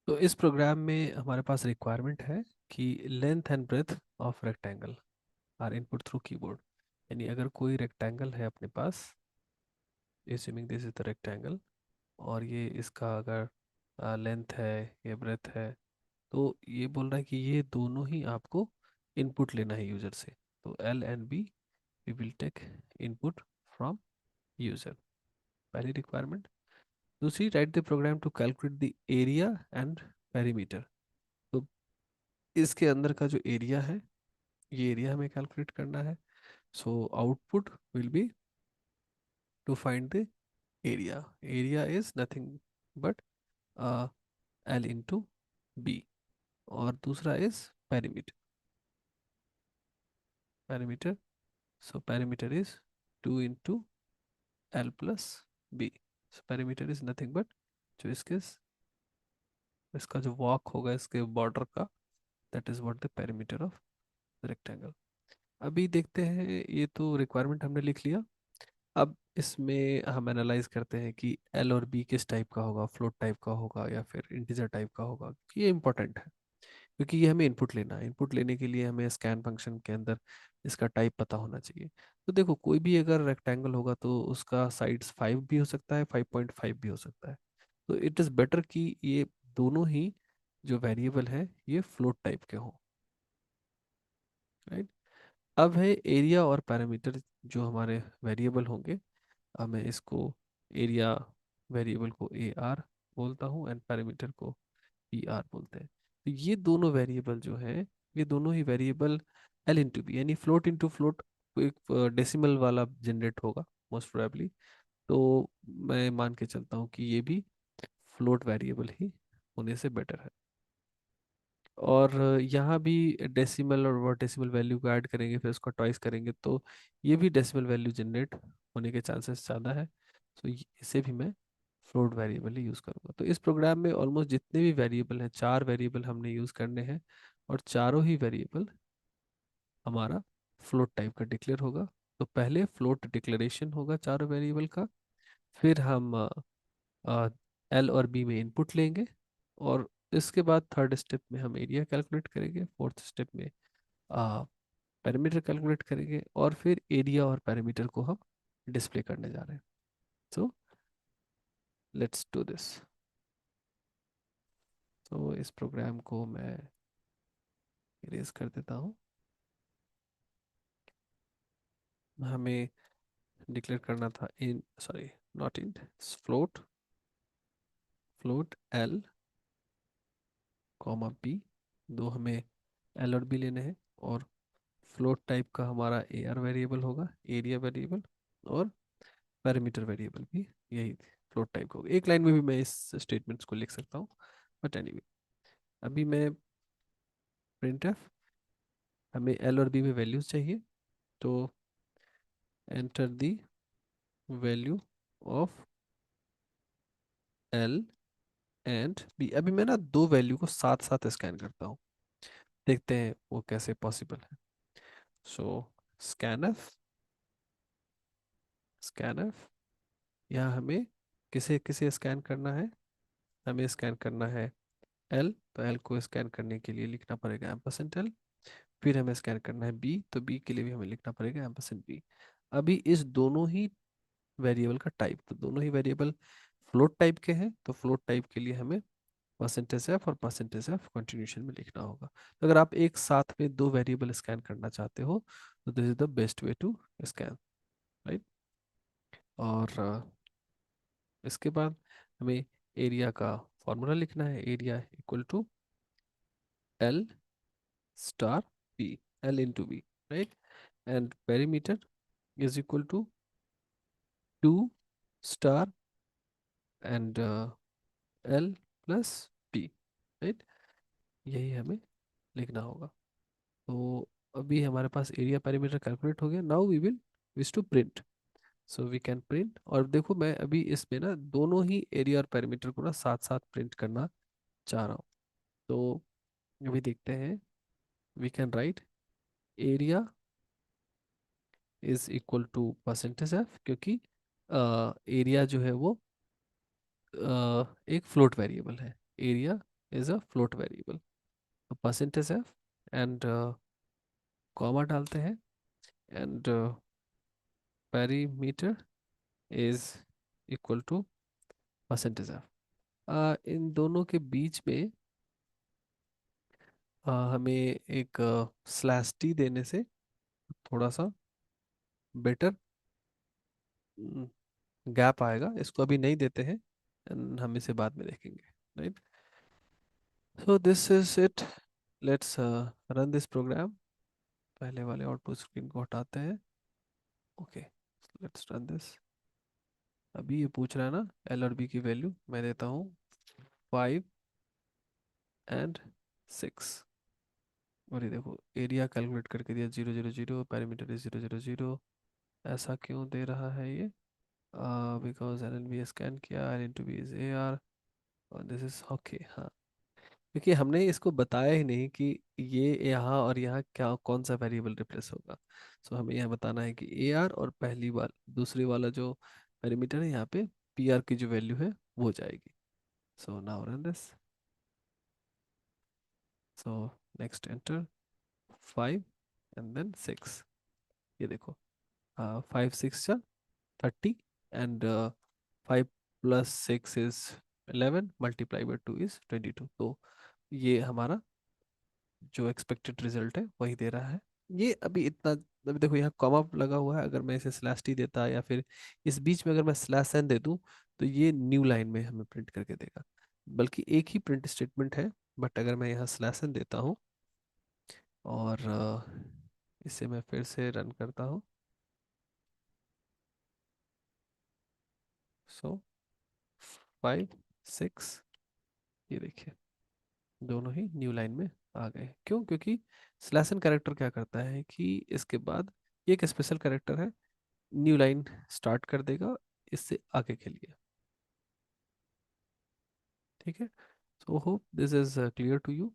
तो इस प्रोग्राम में हमारे पास रिक्वायरमेंट है कि length and breadth of rectangle are input through keyboard. यानी अगर कोई रेक्टेंगल है अपने पास, assuming this is the rectangle, और ये इसका अगर लेंथ है, ये ब्रेथ है, तो ये बोल रहा है कि ये दोनों ही आपको इनपुट लेना है यूजर से। तो L and B we will take input from user, पहली रिक्वायरमेंट। दूसरी, write the program to calculate the area and perimeter. तो इसके अंदर का जो एरिया है, ये एरिया हमें कैलकुलेट करना है। So output will be to find the area. Area is nothing but L into B. और दूसरा is perimeter. Perimeter, so perimeter is 2 into L plus B. So perimeter is nothing but जो इसका जो walk होगा इसके border का, that is what the perimeter of rectangle. अभी देखते हैं, ये तो रिक्वायरमेंट हमने लिख लिया। अब इसमें हम एनालाइज करते हैं कि एल और बी किस टाइप का होगा, फ्लोट टाइप का होगा या फिर इंटीजर टाइप का होगा। ये इंपॉर्टेंट है क्योंकि ये हमें इनपुट लेना है। इनपुट लेने के लिए हमें स्कैन फंक्शन के अंदर इसका टाइप पता होना चाहिए। तो देखो, कोई भी अगर रेक्टेंगल होगा तो उसका साइड्स 5 भी हो सकता है, 5.5 भी हो सकता है। तो इट इज़ बेटर कि ये दोनों ही जो वेरिएबल है ये फ्लोट टाइप के हों, राइट। अब है एरिया और पैरामीटर जो हमारे वेरिएबल होंगे। अब मैं इसको एरिया वेरिएबल को ए आर बोलता हूँ एंड पैरामीटर को पी आर बोलते हैं। तो ये दोनों वेरिएबल जो हैं, ये दोनों ही वेरिएबल एल इंटू बी यानी फ्लोट इंटू फ्लोट, एक डेसिमल वाला जनरेट होगा मोस्ट प्रोबेबली। तो मैं मान के चलता हूँ कि ये भी फ्लोट वेरिएबल ही होने से बेटर है। और यहाँ भी डेसिमल और वर्टेसिमल वैल्यू को ऐड करेंगे, फिर उसको ट्वाइस करेंगे, तो ये भी डेसिमल वैल्यू जनरेट होने के चांसेस ज़्यादा है। तो इसे भी मैं फ्लोट वेरिएबल ही यूज़ करूँगा। तो इस प्रोग्राम में ऑलमोस्ट जितने भी वेरिएबल हैं, 4 वेरिएबल हमने यूज़ करने हैं, और चारों ही वेरिएबल हमारा फ्लोट टाइप का डिक्लेयर होगा। तो पहले फ्लोट डिक्लेरेशन होगा चारों वेरिएबल का, फिर हम एल और बी में इनपुट लेंगे, और इसके बाद थर्ड स्टेप में हम एरिया कैलकुलेट करेंगे, फोर्थ स्टेप में पैरामीटर कैलकुलेट करेंगे, और फिर एरिया और पैरामीटर को हम डिस्प्ले करने जा रहे हैं। So let's do this. तो इस प्रोग्राम को मैं इरेज कर देता हूँ। हमें डिक्लेयर करना था int, sorry, not int, float, float L comma B. दो हमें एल और बी लेने हैं, और फ्लोट टाइप का हमारा ए आर वेरिएबल होगा, एरिया वेरिएबल, और पैरामीटर वेरिएबल भी यही फ्लोट टाइप का होगा। एक लाइन में भी मैं इस स्टेटमेंट्स को लिख सकता हूँ, बट एनीवे अभी मैं प्रिंट एफ, हमें एल और बी में वैल्यूज चाहिए, तो enter the value of L and B. अभी मैं ना दो वैल्यू को साथ साथ स्कैन करता हूँ, देखते हैं वो कैसे पॉसिबल है। सो स्कैनफ, स्कैनफ, यहाँ हमें किसे किसे स्कैन करना है, हमें स्कैन करना है एल, तो एल को स्कैन करने के लिए लिखना पड़ेगा एम्परसेंट एल। फिर हमें स्कैन करना है बी, तो बी के लिए भी हमें लिखना पड़ेगा एम्परसेंट बी। अभी इस दोनों ही वेरिएबल का टाइप, तो दोनों ही वेरिएबल फ्लोट टाइप के हैं, तो फ्लोट टाइप के लिए हमें परसेंटेज एफ और परसेंटेज एफ कंटिन्यूशन में लिखना होगा। तो अगर आप एक साथ में दो वेरिएबल स्कैन करना चाहते हो, तो this is the best way to scan, right. और इसके बाद हमें एरिया का फॉर्मूला लिखना है। Area equal to L star B, L into B, right. And perimeter is equal to 2 star and L plus B, right. यही हमें लिखना होगा। तो अभी हमारे पास एरिया पेरीमीटर कैलकुलेट हो गया। Now we will wish to print, so we can print. और देखो, मैं अभी इसमें ना दोनों ही एरिया और पेरीमीटर को ना साथ साथ प्रिंट करना चाह रहा हूँ। तो अभी देखते हैं, we can write area is equal to percentage F, क्योंकि एरिया जो है वो एक फ्लोट वेरिएबल है। Area is a float variable, percentage F and comma डालते हैं, and perimeter is equal to percentage F. इन दोनों के बीच में हमें एक स्लैश टी देने से थोड़ा सा बेटर गैप आएगा, इसको अभी नहीं देते हैं and हम इसे बाद में देखेंगे, right. So this is it, let's run this program. पहले वाले आउटपुट स्क्रीन को हटाते हैं, ओके, लेट्स रन दिस। अभी ये पूछ रहा है ना एल और बी की वैल्यू, मैं देता हूँ 5 and 6, और ये देखो एरिया कैलकुलेट करके दिया 0 0 0, पैरामीटर इज 0 0 0। ऐसा क्यों दे रहा है ये? Because L and B scan किया, L into B is A R, और दिस इज ओके, हाँ। क्योंकि हमने इसको बताया ही नहीं कि ये यहाँ और यहाँ क्या कौन सा वेरिएबल रिप्लेस होगा। सो हमें यहाँ बताना है कि ए आर और पहली बार दूसरी वाला जो पैरामीटर है यहाँ पे पी आर की जो वैल्यू है वो जाएगी। So now run this. So next enter 5 and then 6। ये देखो 5 6 जा 30, एंड 5 + 6 is 11, × 2 is 22। तो ये हमारा जो एक्सपेक्टेड रिजल्ट है वही दे रहा है। ये अभी इतना, अभी देखो यहाँ कॉमा लगा हुआ है, अगर मैं इसे स्लैश टी देता या फिर इस बीच में अगर मैं स्लैश एन दे दूँ तो ये न्यू लाइन में हमें प्रिंट करके देगा, बल्कि एक ही प्रिंट स्टेटमेंट है। बट अगर मैं यहाँ स्लैश एन देता हूँ और इसे मैं फिर से रन करता हूँ, सो 5 6, ये देखिए दोनों ही न्यू लाइन में आ गए। क्यों? क्योंकि स्लैश एन कैरेक्टर क्या करता है कि इसके बाद ये एक स्पेशल कैरेक्टर है, न्यू लाइन स्टार्ट कर देगा इससे आगे के लिए, ठीक है। So hope this is clear to you.